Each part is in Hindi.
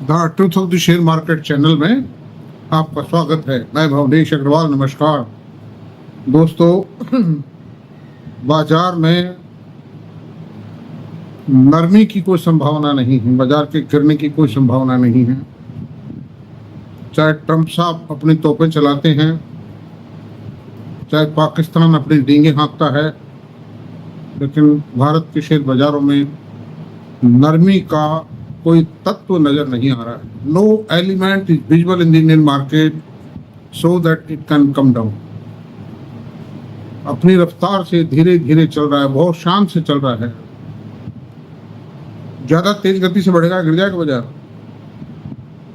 The truth of the share market channel में आपका स्वागत है। मैं भवनेश अग्रवाल। नमस्कार दोस्तों। बाजार में नरमी की कोई संभावना नहीं है, बाजार के गिरने की कोई संभावना नहीं है। चाहे ट्रंप साहब अपनी तोपें चलाते हैं, चाहे पाकिस्तान अपनी डींगे हाँकता है, लेकिन भारत के शेयर बाजारों में नरमी का कोई तत्व नजर नहीं आ रहा है। No element is visible in the Indian market so that it can come down. अपनी रफ्तार से धीरे धीरे चल रहा है, बहुत शांत से चल रहा है। ज्यादा तेज गति से बढ़ेगा, गिर जाएगा बाजार,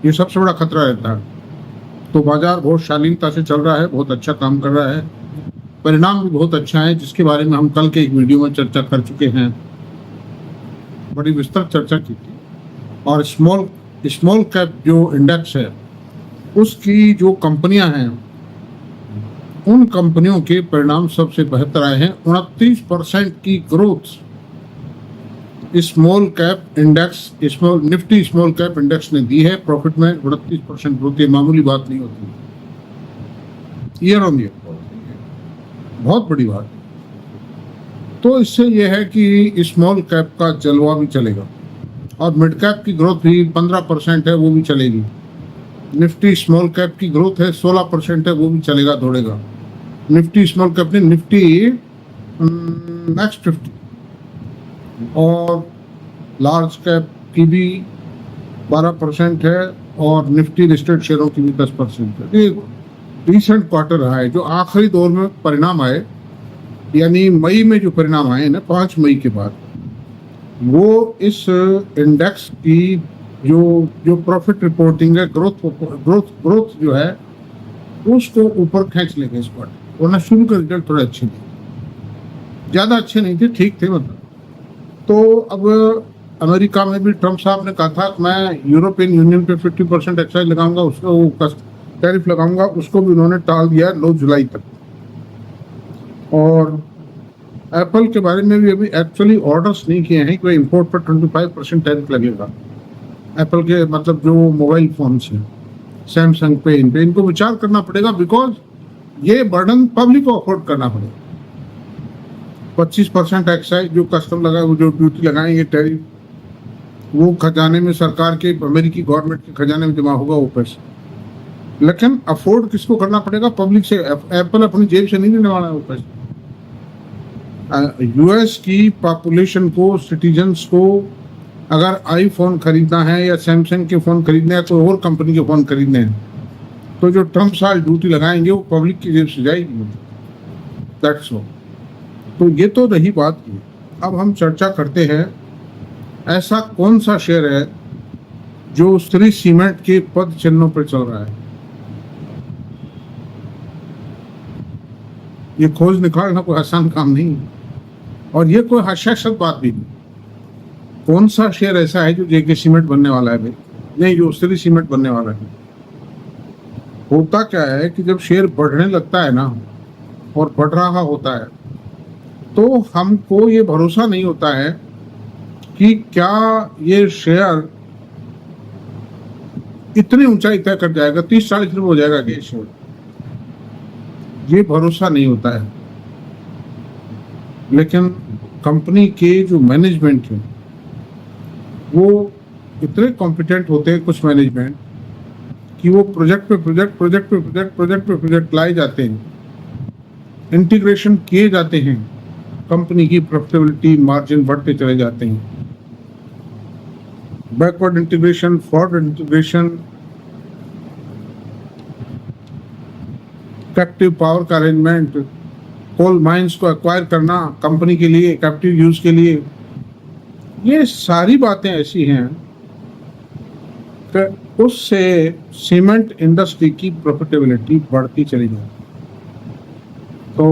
ये सबसे बड़ा खतरा रहता है। तो बाजार बहुत शालीनता से चल रहा है, बहुत अच्छा काम कर रहा है, परिणाम भी बहुत अच्छा है, जिसके बारे में हम कल के एक वीडियो में चर्चा कर चुके हैं, बड़ी विस्तृत चर्चा की थी। और स्मॉल कैप जो इंडेक्स है, उसकी जो कंपनियां हैं, उन कंपनियों के परिणाम सबसे बेहतर आए हैं। 29% की growth small cap index, Nifty small cap index ने दी है। प्रॉफिट में 29% ग्रोथ, ये मामूली बात नहीं होती, ईयर ऑन ईयर बहुत बड़ी बात। तो इससे यह है कि स्मॉल कैप का जलवा भी चलेगा, और मिड कैप की ग्रोथ भी 15% है, वो भी चलेगी। निफ्टी स्मॉल कैप की ग्रोथ है 16% है, वो भी चलेगा, दौड़ेगा। निफ्टी स्मॉल कैप ने निफ्टी नेक्स्ट 50 और लार्ज कैप की भी 12% है, और निफ्टी लिस्टेड शेयरों की भी 10% है। ये रिसेंट क्वार्टर रहा है। जो आखिरी दौर में परिणाम आए, यानी मई में जो परिणाम आए ना, 5 मई के बाद, वो इस इंडेक्स की जो प्रॉफिट रिपोर्टिंग है, ग्रोथ जो है, उसको ऊपर खींच लेंगे इस बार। वरना शुरू के रिजल्ट थोड़े अच्छे थे, ज़्यादा अच्छे नहीं थे, ठीक थे मतलब। तो अब अमेरिका में भी ट्रंप साहब ने कहा था कि मैं यूरोपियन यूनियन पे 50% एक्साइज लगाऊंगा, उसको टैरिफ लगाऊंगा, उसको भी उन्होंने टाल दिया 9 जुलाई तक। और एप्पल के बारे में भी अभी एक्चुअली ऑर्डर्स नहीं किए हैं कि इंपोर्ट पर 25% टैरिफ लगेगा। एप्पल के मतलब जो मोबाइल फोन्स हैं, सैमसंग पे, इन पे इनको विचार करना पड़ेगा, बिकॉज ये बर्डन पब्लिक को अफोर्ड करना पड़ेगा। 25% एक्साइज जो कस्टम लगा, वो जो ड्यूटी लगाएंगे, टैरिफ, वो खजाने में, सरकार के, अमेरिकी गवर्नमेंट के खजाने में जमा होगा वो पैसा। लेकिन अफोर्ड किसको करना पड़ेगा? पब्लिक से। एप्पल अपनी जेब से नहीं देने वाला है वो पैसा। यूएस की पॉपुलेशन को, सिटीजन्स को, अगर आईफोन खरीदना है या सैमसंग के फ़ोन खरीदने हैं, कोई और कंपनी के फ़ोन खरीदने हैं, तो जो ट्रंप साल ड्यूटी लगाएंगे वो पब्लिक की जेब से जाएगी। That's all. तो ये तो रही बात की। अब हम चर्चा करते हैं, ऐसा कौन सा शेयर है जो श्री सीमेंट के पद चिन्हों पर चल रहा है? ये खोज निकालना कोई आसान काम नहीं है, और ये कोई हास्यास्पद बात भी नहीं। कौन सा शेयर ऐसा है जो जेके सीमेंट बनने वाला है? भाई नहीं, जो श्री सीमेंट बनने वाला है। होता क्या है कि जब शेयर बढ़ने लगता है ना, और बढ़ रहा होता है, तो हमको ये भरोसा नहीं होता है कि क्या ये शेयर इतनी ऊंचाई तय कर जाएगा, 30-40 रुपये हो जाएगा कि शेयर, ये भरोसा नहीं होता है। लेकिन कंपनी के जो मैनेजमेंट है, वो इतने कॉम्पिटेंट होते हैं, कुछ मैनेजमेंट, कि वो प्रोजेक्ट लाए जाते हैं, इंटीग्रेशन किए जाते हैं, कंपनी की प्रॉफिटेबिलिटी, मार्जिन बढ़ते चले जाते हैं। Backward integration, forward integration, captive power का अरेंजमेंट, कोल माइंस को एक्वायर करना कंपनी के लिए, कैप्टिव यूज के लिए, ये सारी बातें ऐसी हैं कि उससे सीमेंट इंडस्ट्री की प्रॉफिटेबिलिटी बढ़ती चली जाए। तो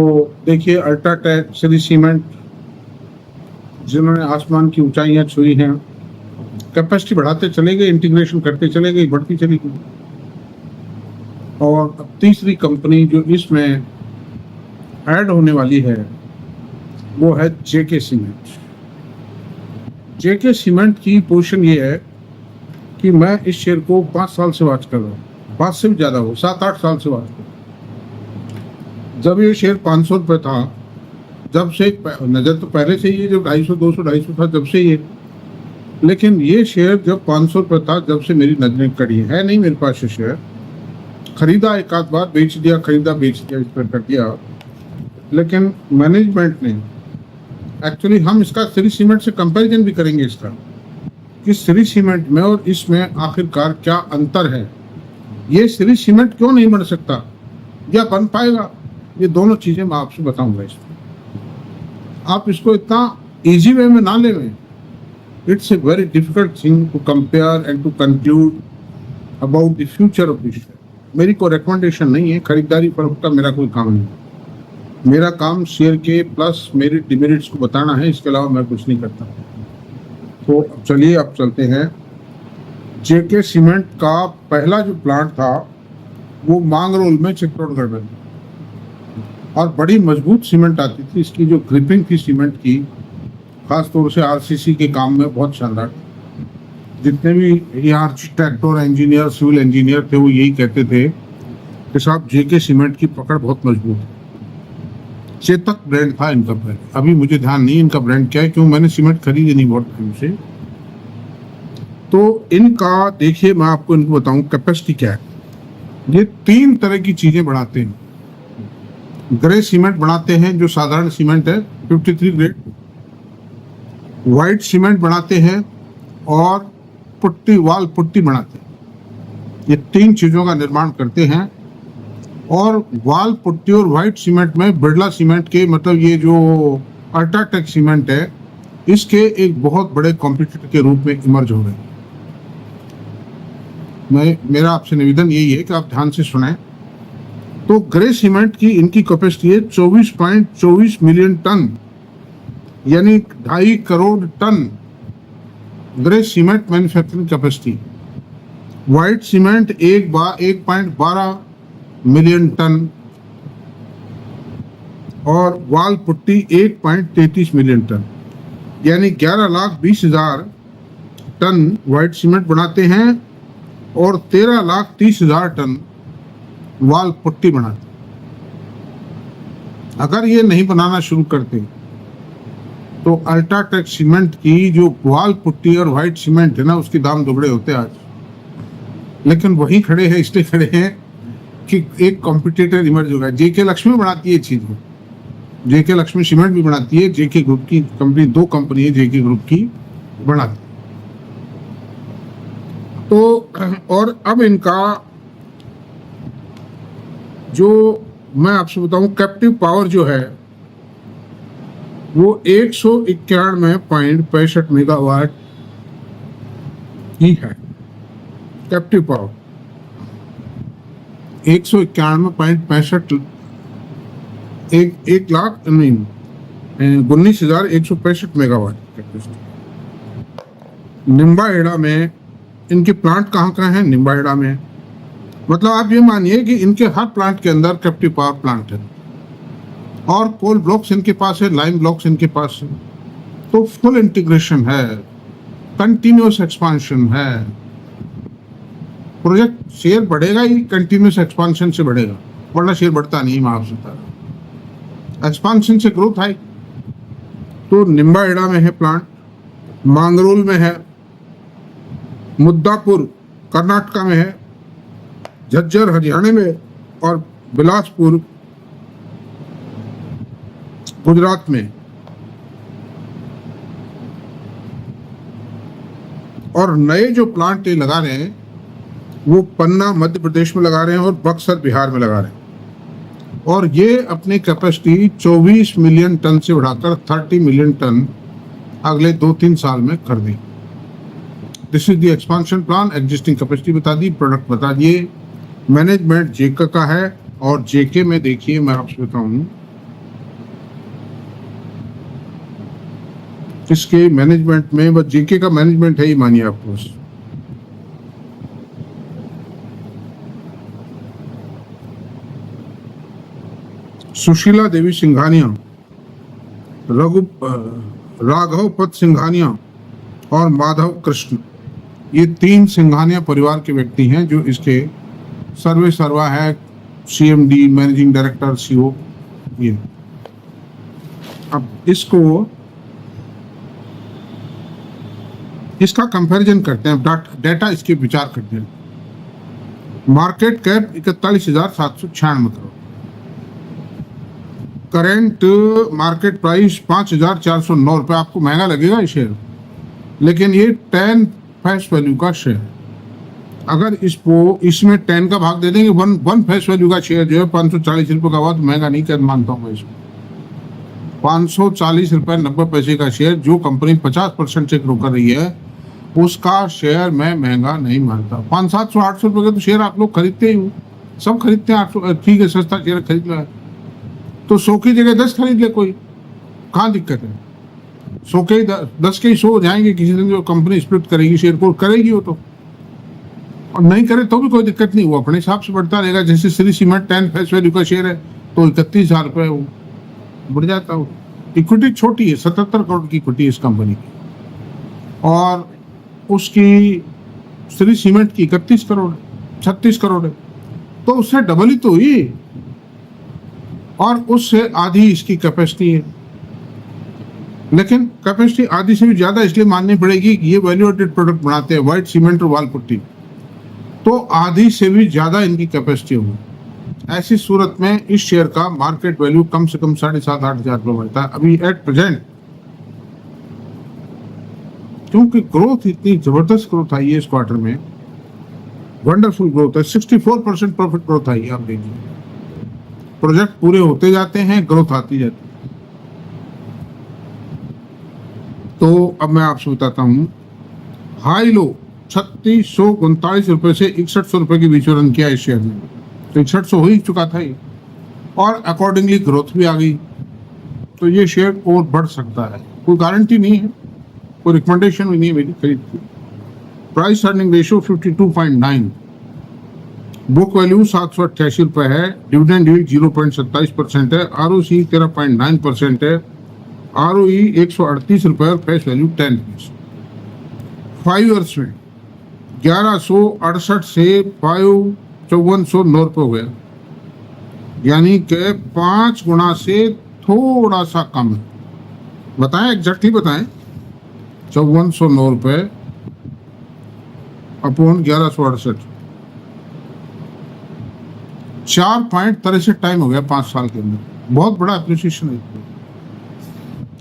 देखिए, अल्ट्राटेक, श्री सीमेंट, जिन्होंने आसमान की ऊंचाइयां छुई हैं, कैपेसिटी बढ़ाते चले गए, इंटीग्रेशन करते चले गए, बढ़ती चली गई। और अब तीसरी कंपनी जो इसमें ऐड होने वाली है, वो है जेके सीमेंट। जेके सीमेंट की पोजीशन ये है कि मैं इस शेयर को 5 साल से वॉच कर रहा हूँ, 5 से भी ज़्यादा हो, 7-8 साल से वॉच कर रहा हूँ। जब ये शेयर 500 रुपये था, जब से नज़र तो पहले से ही जब 250, 200, 250 था जब से ये, लेकिन ये शेयर जब 500 रुपये था जब से मेरी नजरें कड़ी है नहीं मेरे पास ये शेयर। खरीदा एक आध बार, बेच दिया, खरीदा बेच दिया, इस पर कर दिया। लेकिन मैनेजमेंट ने एक्चुअली, हम इसका श्री सीमेंट से कंपैरिजन भी करेंगे इसका, कि श्री सीमेंट में और इसमें आखिरकार क्या अंतर है, ये श्री सीमेंट क्यों नहीं बन सकता या बन पाएगा, ये दोनों चीजें मैं आपसे बताऊंगा। इसमें आप इसको इतना इजी वे में ना लें। It's a very difficult thing to compare and to conclude about the future of this share. मेरी कोई रिकमेंडेशन नहीं है, खरीदारी फरोख्त का मेरा कोई काम नहीं है। मेरा काम शेयर के प्लस मेरे डिमेरिट्स को बताना है, इसके अलावा मैं कुछ नहीं करता। तो अब चलिए, अब चलते हैं। जेके सीमेंट का पहला जो प्लांट था वो मांगरोल में, चित्तौड़गढ़ में, और बड़ी मजबूत सीमेंट आती थी। इसकी जो ग्रिपिंग थी सीमेंट की, खास तौर से आरसीसी के काम में बहुत शानदार। जितने भी आर्किटेक्ट और इंजीनियर, सिविल इंजीनियर थे, वो यही कहते थे कि साहब जेके सीमेंट की पकड़ बहुत मजबूत है। चेतक ब्रांड था इनका पहले, अभी मुझे ध्यान नहीं इनका ब्रांड क्या है, क्यों मैंने सीमेंट खरीदी नहीं बहुत टाइम से। तो इनका देखिए, मैं आपको इनको बताऊं कैपेसिटी क्या है। ये 3 तरह की चीजें बनाते हैं। ग्रे सीमेंट बनाते हैं जो साधारण सीमेंट है, 53 ग्रेड। व्हाइट सीमेंट बनाते हैं और पुट्टी, वाल पुट्टी बनाते हैं। ये 3 चीजों का निर्माण करते हैं। और वाल पुट्टी और व्हाइट सीमेंट में बिरला सीमेंट के, मतलब ये जो अल्ट्राटेक सीमेंट है, इसके एक बहुत बड़े कॉम्पिटिटर के रूप में इमर्ज हो गए। मेरा आपसे निवेदन यही है कि आप ध्यान से सुने। तो ग्रे सीमेंट की इनकी कैपेसिटी है 24.24 मिलियन टन, यानी 2.5 crore ton grey cement manufacturing capacity. White cement 1.12 million ton और वाल पुट्टी 1.33 मिलियन टन, यानी 11,20,000 टन व्हाइट सीमेंट बनाते हैं और 13,30,000 टन वाल पुट्टी बनाते। अगर ये नहीं बनाना शुरू करते तो अल्ट्राटेक सीमेंट की जो वाल पुट्टी और व्हाइट सीमेंट है ना, उसके दाम दुगड़े होते आज। लेकिन वही खड़े हैं, इसलिए खड़े हैं कि एक कॉम्पिटिटर इमर्ज होगा। जेके लक्ष्मी बनाती है चीज को, जेके लक्ष्मी सीमेंट भी बनाती है, जेके ग्रुप की कंपनी, 2 कंपनी है जेके ग्रुप की बनाती है। तो और अब इनका जो मैं आपसे बताऊं कैप्टिव पावर जो है वो 191.65 मेगावाट ही है। Captive power 191.65, 1,19,165 megawatt. निम्बाहेड़ा में इनके प्लांट कहाँ हैं? निम्बाहेड़ा में। मतलब आप ये मानिए कि इनके हर प्लांट के अंदर कैप्टिव पावर प्लांट है और कोल ब्लॉक्स इनके पास है, लाइम ब्लॉक्स इनके पास है। तो फुल इंटीग्रेशन है, कंटिन्यूअस एक्सपांशन है। प्रोजेक्ट शेयर बढ़ेगा ही कंटिन्यूअस एक्सपांशन से बढ़ेगा, वरना शेयर बढ़ता नहीं। मैं आपसे बता रहा हूं, एक्सपांशन से ग्रोथ है। तो निम्बाहेड़ा में है प्लांट, मांगरोल में है, मुद्दापुर कर्नाटका में है, झज्जर हरियाणा में और बिलासपुर गुजरात में। और नए जो प्लांट ये लगा रहे हैं वो पन्ना मध्य प्रदेश में लगा रहे हैं और बक्सर बिहार में लगा रहे हैं। और ये अपनी कैपेसिटी 24 मिलियन टन से बढ़ाकर 30 मिलियन टन अगले 2-3 साल में कर दें। This is the expansion plan. Existing capacity बता दी, प्रोडक्ट बता दिए। मैनेजमेंट जेके का है और जेके में देखिए मैं आपसे बताऊं इसके मैनेजमेंट में, बस जेके का मैनेजमेंट है ही मानिए आपको। सुशीला देवी सिंघानिया, राघव पद सिंघानिया और माधव कृष्ण, ये 3 सिंघानिया परिवार के व्यक्ति हैं जो इसके सर्वे सर्वा है, CMD, मैनेजिंग डायरेक्टर, CEO। ये अब इसका कंपैरिजन करते हैं, डेटा इसके विचार करते हैं। Market cap 41,796 crore, current market price 5,409 रुपये। आपको महंगा लगेगा ये शेयर, लेकिन ये 10 फेस वैल्यू का शेयर। अगर इसमें 10 का भाग दे देंगे, वन फेस वैल्यू का शेयर जो है 540 रुपये का हुआ, तो महंगा नहीं कर मानता हूँ मैं इसको। 540 रुपये 90 पैसे का शेयर जो कंपनी 50% से ग्रो कर रही है, उसका शेयर मैं महंगा नहीं मानता। 500, 700, 800 रुपये का तो शेयर आप लोग खरीदते ही हो, सब खरीदते हैं। 800 ठीक है, सस्ता शेयर खरीद लो, तो 100 की जगह 10 खरीद ले, कोई कहाँ दिक्कत है। 100 के 10 के 100 हो जाएंगे किसी दिन, जो कंपनी स्प्लिट करेगी शेयर को, करेगी वो तो, और नहीं करे तो भी कोई दिक्कत नहीं, वो अपने हिसाब से बढ़ता रहेगा। जैसे श्री सीमेंट 10 फेस वैल्यू का शेयर है तो 31,000 रुपये वो बढ़ जाता है। इक्विटी छोटी है, 77 करोड़ की इक्विटी इस कंपनी की, और उसकी श्री सीमेंट की 31 करोड़ 36 करोड़ है, तो उससे डबल ही तो हुई, और उससे आधी इसकी कैपेसिटी है। लेकिन कैपेसिटी आधी से भी ज्यादा इसलिए माननी पड़ेगी कि ये वैल्यू एडेड प्रोडक्ट बनाते हैं, व्हाइट सीमेंट और वाल पुट्टी, तो आधी से भी ज्यादा इनकी कैपेसिटी होगी। ऐसी सूरत में इस शेयर का मार्केट वैल्यू कम से कम 7,500-8 हजार रुपये बनता है अभी एट प्रेजेंट, क्योंकि ग्रोथ इतनी जबरदस्त ग्रोथ आई है इस क्वार्टर में, वंडरफुल ग्रोथ है। 64% प्रॉफिट ग्रोथ आई है। आप देखिए, प्रोजेक्ट पूरे होते जाते हैं, ग्रोथ आती जाती है। तो अब मैं आपसे बताता हूं, हाई लो 3639 रुपए से 6100 रुपए के बीच में रन किया इस शेयर ने, तो 6100 हो ही चुका था ये, और अकॉर्डिंगली ग्रोथ भी आ गई, तो ये शेयर और बढ़ सकता है। कोई गारंटी नहीं है, कोई रिकमेंडेशन भी नहीं है मेरी खरीद की। Price earning ratio 52.9, book value 788 रुपए है, डिविडेंड यील्ड 0.27% है, ROC 13.9% है, ROE 138 रुपए और फेस वैल्यू 10 रुपीज। 5 ईयर्स में 1168 से 5409 रुपये हो गया, यानी कि 5 गुना से थोड़ा सा कम है। बताएं, एग्जैक्टली बताएं। 5409 रुपये अपॉन 1168, 4.63 टाइम हो गया 5 साल के अंदर। बहुत बड़ा एप्रिसिएशन है,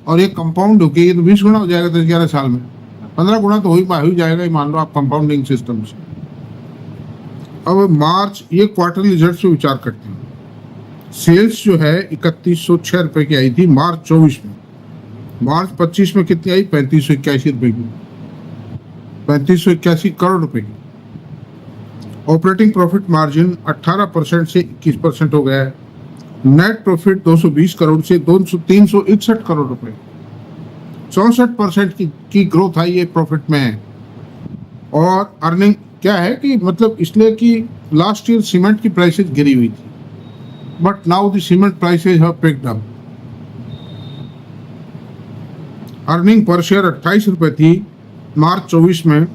और ये कंपाउंड होके ये तो 20 गुना हो जाएगा 10-11 साल में, 15 गुना तो हो ही जाएगा, मान लो आप कंपाउंडिंग सिस्टम से। अब मार्च, ये क्वार्टरली रिजल्ट से विचार करते हैं। सेल्स जो है 3106 रुपए की आई थी मार्च 24 में, मार्च 25 में कितनी आई? 3581 रुपए की, 3581 करोड़ रुपए की। ऑपरेटिंग प्रॉफिट मार्जिन 18% से 21% हो गया है। नेट प्रॉफिट 220 करोड़ से 361 करोड़ रुपए, 64% की ग्रोथ आई है प्रॉफिट में। और अर्निंग क्या है कि मतलब इसलिए कि लास्ट ईयर सीमेंट की प्राइसेस गिरी हुई थी, but now the cement prices have picked up. Earning per share 28 रुपए थी मार्च 24 में,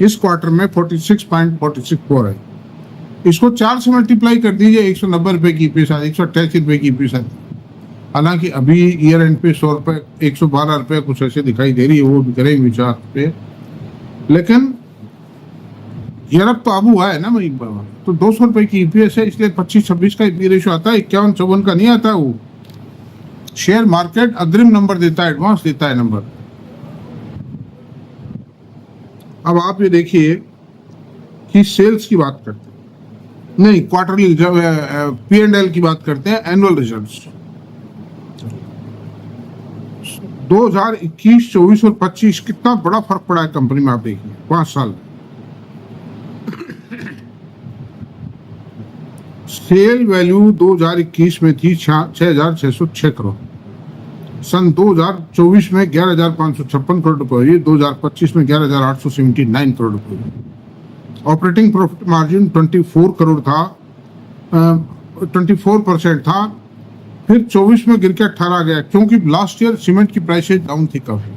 इस क्वार्टर में 46.464 है। इसको 4 से मल्टीप्लाई कर दीजिए, 190 रुपए की ईपीएस आती, 188 रुपए की ईपीएस आती। हालांकि अभी ईयर एंड पे 100 रुपए 112 रुपए कुछ ऐसे दिखाई दे रही है, वो भी करेंगे विचार पे, लेकिन यूरोप तो अब हुआ है ना भाई, तो 200 रुपए की ईपीएस है, इसलिए 25-26 का ईपी रेशियो आता है, 51-54 का नहीं आता। वो शेयर मार्केट अग्रिम नंबर देता है, एडवांस देता है नंबर। अब आप ये देखिए कि सेल्स की बात करते हैं, नहीं क्वार्टरली P&L की बात करते हैं, एनुअल रिजल्ट्स 2021, 24 और 25 कितना बड़ा फर्क पड़ा है कंपनी में। आप देखिए 5 साल सेल वैल्यू 2021 में थी 6,606 करोड़, सन 2024 में 11,556 करोड़ रुपए हुई, 2025 में 11,879 करोड़ रुपए हुई। ऑपरेटिंग प्रॉफिट मार्जिन 24 करोड़ था, 24% था, फिर 24 में गिर के 18 गया, क्योंकि लास्ट ईयर सीमेंट की प्राइसेज डाउन थी काफी,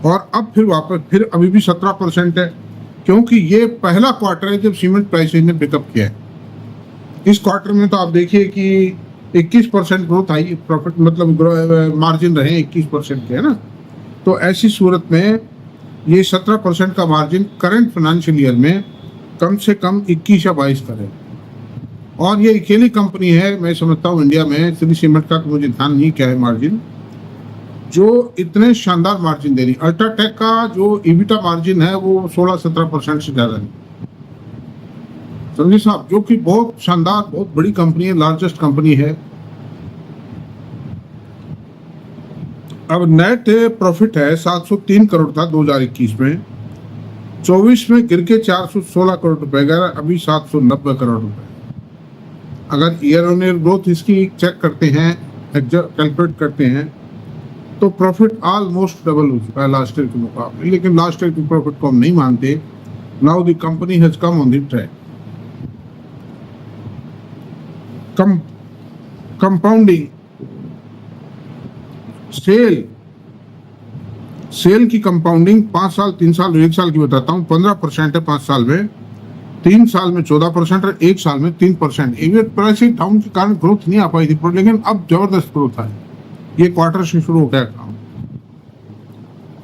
और अब फिर वापस फिर अभी भी 17% है, क्योंकि ये पहला क्वार्टर है जब सीमेंट प्राइसेज ने पिकअप किया है। इस क्वार्टर में तो आप देखिए कि 21% ग्रोथ आई, प्रॉफिट मतलब मार्जिन रहे 21% के, है ना। तो ऐसी सूरत में ये 17% का मार्जिन करंट फाइनेंशियल ईयर में कम से कम 21 या 22 करे। और ये अकेली कंपनी है मैं समझता हूँ इंडिया में, श्री सीमेंट का तो मुझे ध्यान नहीं क्या है मार्जिन, जो इतने शानदार मार्जिन दे रही। अल्ट्राटेक का जो ईबिटा मार्जिन है वो 16-17% से ज़्यादा नहीं, समझे साहब, जो कि बहुत शानदार, बहुत बड़ी कंपनी है, लार्जेस्ट कंपनी है। अब नेट प्रॉफिट है 703 करोड़ था 2021 में, 24 में गिर के 416 करोड़ रुपए गया, अभी 790 करोड़ रुपए। अगर ईयर ऑन ईयर ग्रोथ इसकी चेक करते हैं, कैलकुलेट करते हैं, तो प्रॉफिट ऑलमोस्ट डबल हो चुका है लास्ट ईयर के मुकाबले। लेकिन लास्ट ईयर के प्रॉफिट को हम नहीं मानते। Now the company has come on the track. Compounding sale की कंपाउंडिंग 5 साल, 3 साल और 1 साल की बताता हूँ। 15% है 5 साल में, 3 साल में 14% और 1 साल में 3%। इवेंट प्राइस डाउन के कारण ग्रोथ नहीं आ पाई थी, लेकिन अब जबरदस्त ग्रोथ है। ये क्वार्टर से शुरू हो गया काम।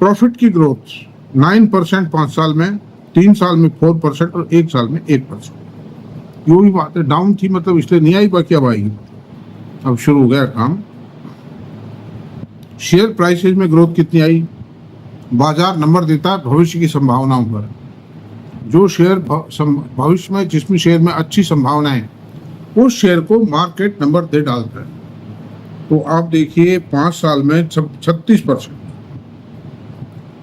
प्रॉफिट की ग्रोथ 9% 5 साल में, 3 साल में 4% और 1 साल में 1%। यो भी बात है, डाउन थी मतलब इसलिए नहीं आई, बाकी अब आएगी। अब शुरू हो गया काम। शेयर प्राइसेज में ग्रोथ कितनी आई? बाजार नंबर देता है भविष्य की संभावनाओं पर। जो शेयर भविष्य में, जिसमें शेयर में अच्छी संभावना है, उस शेयर को मार्केट नंबर दे डालता है। तो आप देखिए 5 साल में 36%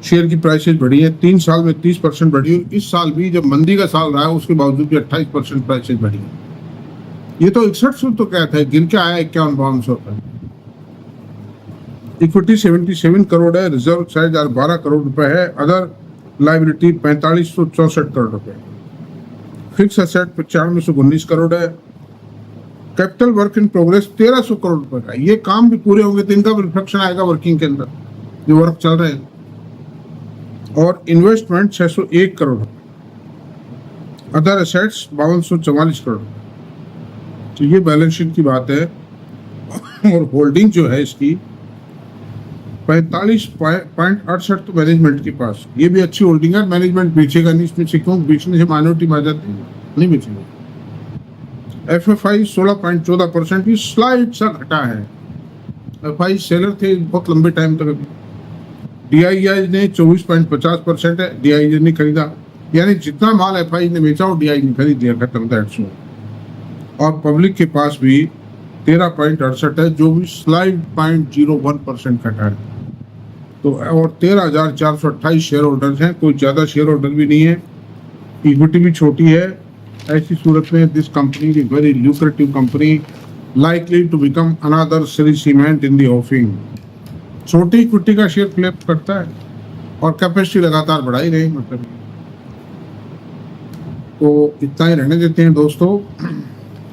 शेयर की प्राइसेज बढ़ी है, 3 साल में 30% बढ़ी है। इस साल भी जब मंदी का साल रहा है उसके बावजूद भी 28% प्राइसेज बढ़ी है। ये तो 61 तो क्या था, गिर के आया 51-52 पर। इक्विटी 77 करोड़ है, रिजर्व 12 करोड़ रुपए है, अदर लाइबिलिटी 4564 करोड़ रुपए, फिक्स एसेट 9519 करोड़ है, capital work in progress 1300 crore रुपए का। ये काम भी पूरे होंगे तो इनका भी रिफ्लेक्शन आएगा वर्किंग के अंदर, जो वर्क चल रहे हैं। और investment 601 crore, other assets 5244 crore. तो ये बैलेंस शीट की बात है। और होल्डिंग जो है इसकी 45.68 तो मैनेजमेंट के पास, ये भी अच्छी होल्डिंग है। मैनेजमेंट बेचेगा नहीं इसमें से, क्यों बेचने से माइनॉरिटी में आ जाती है, नहीं बेचेगा। एफएफआई 16.14%, ये स्लाइड सा घटा है। एफआई सेलर थे बहुत लंबे टाइम तक। डीआईआई ने 24.50% है, डीआईआई ने खरीदा, यानी जितना माल एफआई ने बेचा वो डीआई ने खरीद लिया, खत्म था। और पब्लिक के पास भी 13.68 है, जो भी स्लाइड 0.01% घटा है। तो और 13,428 शेयर होल्डर्स हैं, कोई ज़्यादा शेयर होल्डर भी नहीं है। इक्विटी भी छोटी है। ऐसी सूरत में this company is very lucrative company, likely to become another Shree cement in the offing. छोटी इक्विटी का शेयर फ्लिप करता है और कैपेसिटी लगातार बढ़ा ही रही, मतलब। तो इतना ही रहने देते हैं दोस्तों।